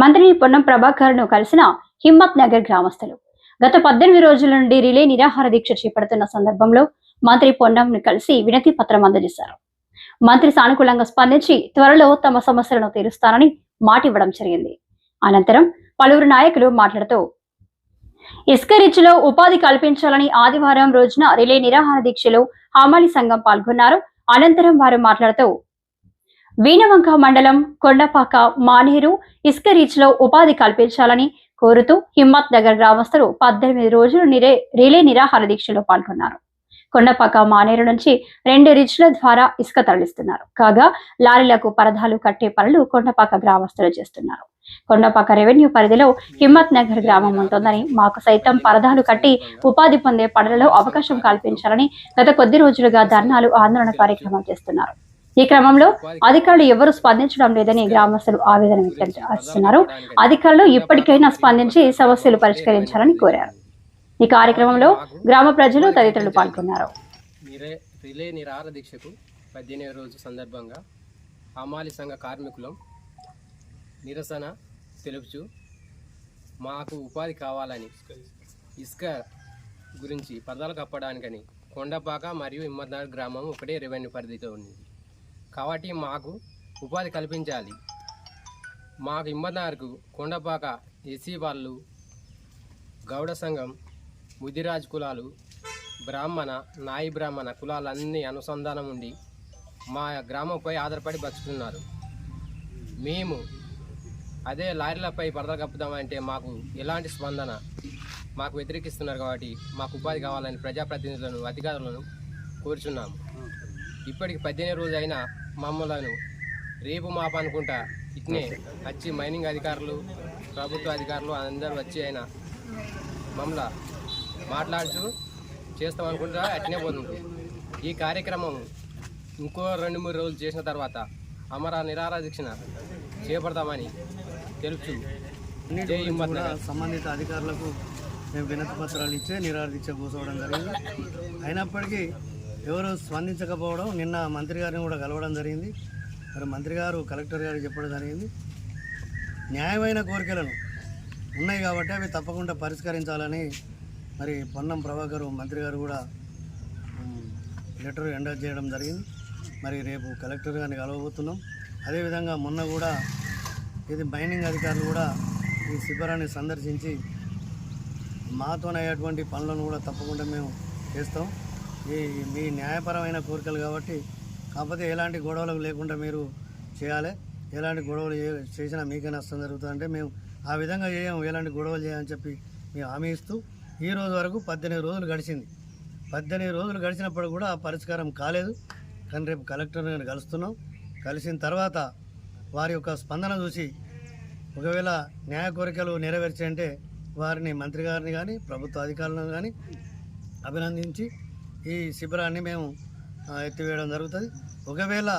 మంత్రి పొన్నం ప్రభాకర్ను కలిసిన హిమ్మత్ నగర్ గ్రామస్తులు గత 18 రోజుల నుండి రిలే నిరాహార దీక్ష చేపడుతున్న సందర్భంలో మంత్రి పొన్నంను కలిసి వినతి పత్రం అందజేశారు. మంత్రి సానుకూలంగా స్పందించి త్వరలో తమ సమస్యలను తీరుస్తానని మాట ఇవ్వడం జరిగింది. అనంతరం పలువురు నాయకులు మాట్లాడుతూ ఇసుక రీచ్లో ఉపాధి కల్పించాలని ఆదివారం రోజున రిలే నిరాహార దీక్షలో హమాలి సంఘం పాల్గొన్నారు. అనంతరం వారు మాట్లాడుతూ వీణవంక మండలం కొండపాక మానేరు ఇసుక రీచ్ లో ఉపాధి కల్పించాలని కోరుతూ హిమ్మత్ నగర్ గ్రామస్తులు 18 రోజులు రిలే నిరాహార దీక్షలో పాల్గొన్నారు. కొండపాక మానేరు నుంచి 2 రీచ్ల ద్వారా ఇసుక తరలిస్తున్నారు. కాగా లారీలకు పరదాలు కట్టే పనులు కొండపాక గ్రామస్తులు చేస్తున్నారు. కొండపాక రెవెన్యూ పరిధిలో హిమ్మత్ నగర్ గ్రామం ఉంటుందని, మాకు సైతం పరదాలు కట్టి ఉపాధి పొందే పనులలో అవకాశం కల్పించాలని గత కొద్ది రోజులుగా ధర్నాలు ఆందోళన కార్యక్రమం చేస్తున్నారు. ఈ క్రమంలో అధికారులు ఎవరూ స్పందించడం లేదని గ్రామస్తులు ఆవేదన వ్యక్తం చేస్తున్నారు. అధికారులు ఇప్పటికైనా స్పందించి సమస్యలు పరిష్కరించాలని కోరారు. ఈ కార్యక్రమంలో గ్రామ ప్రజలు తదితరులు పాల్గొన్నారు. రిలే నిరాహార దీక్షకు 18వ రోజు సందర్భంగా హమాలి సంఘ కార్మికులం నిరసన తెలుపుచు మాకు ఉపాధి కావాలని ఇసుక గురించి పరదాలు కప్పడానికని కొండపాక మరియు హిమ్మత్నగర్ గ్రామం ఒకటే రెవెన్యూ పరిధితో ఉంది కాబట్టి మాకు ఉపాధి కల్పించాలి. మాకు హిమ్మత్నగర్కు కొండపాక ఎస్సీ వాళ్ళు, గౌడ సంఘం, ముదిరాజ్ కులాలు, బ్రాహ్మణ, నాయి బ్రాహ్మణ కులాలన్నీ అనుసంధానం ఉండి మా గ్రామంపై ఆధారపడి బతుకుతున్నారు. మేము అదే లారీలపై పరదాలు కప్పుదామంటే మాకు ఎలాంటి స్పందన మాకు వ్యతిరేకిస్తున్నారు. కాబట్టి మాకు ఉపాధి కావాలని ప్రజాప్రతినిధులను, అధికారులను కోరుచున్నాము. ఇప్పటికి 18 రోజు అయినా మమ్మలను రేపు మాప అనుకుంటా ఇట్నే వచ్చి మైనింగ్ అధికారులు, ప్రభుత్వ అధికారులు అందరూ వచ్చి అయినా మమ్మల్ని మాట్లాడుచు చేస్తామనుకుంటా అట్నే పోతుంది. ఈ కార్యక్రమం ఇంకో 2-3 రోజులు చేసిన తర్వాత అమర నిరాహార దీక్ష చేపడతామని తెలుసు. సంబంధిత అధికారులకు మేము వినతి పత్రాలు ఇచ్చే నిరాహార దీక్ష కూర్చోవడం జరిగింది. అయినప్పటికీ ఎవరు స్పందించకపోవడం, నిన్న మంత్రి గారిని కూడా కలవడం జరిగింది. మరి మంత్రి గారు కలెక్టర్ గారికి చెప్పడం జరిగింది. న్యాయమైన కోరికలను ఉన్నాయి కాబట్టి అవి తప్పకుండా పరిష్కరించాలని మరి పొన్నం ప్రభాకర్ మంత్రి గారు కూడా లెటర్ ఎండర్ చేయడం జరిగింది. మరి రేపు కలెక్టర్ గారిని కలవబోతున్నాం. అదేవిధంగా మొన్న కూడా ఇది మైనింగ్ అధికారులు కూడా ఈ శిబిరాన్ని సందర్శించి మాతోనయ్యేటువంటి పనులను కూడా తప్పకుండా మేము చేస్తాం. మీ న్యాయపరమైన కోరికలు కాబట్టి, కాకపోతే ఎలాంటి గొడవలు లేకుండా మీరు చేయాలి. ఎలాంటి గొడవలు చేసినా మీకే నష్టం జరుగుతుందంటే మేము ఆ విధంగా చేయము, ఎలాంటి గొడవలు చేయని చెప్పి మేము హామీ ఇస్తూ ఈ రోజు వరకు 18 రోజులు గడిచింది. 18 రోజులు గడిచినప్పుడు కూడా ఆ పరిష్కారం కాలేదు. కానీ రేపు కలెక్టర్ గారిని కలుస్తున్నాం. కలిసిన తర్వాత వారి యొక్క స్పందన చూసి ఒకవేళ న్యాయ కోరికలు నెరవేర్చంటే వారిని, మంత్రి గారిని కానీ ప్రభుత్వ అధికారులను కానీ అభినందించి ఈ శిబిరాన్ని మేము ఎత్తివేయడం జరుగుతుంది. ఒకవేళ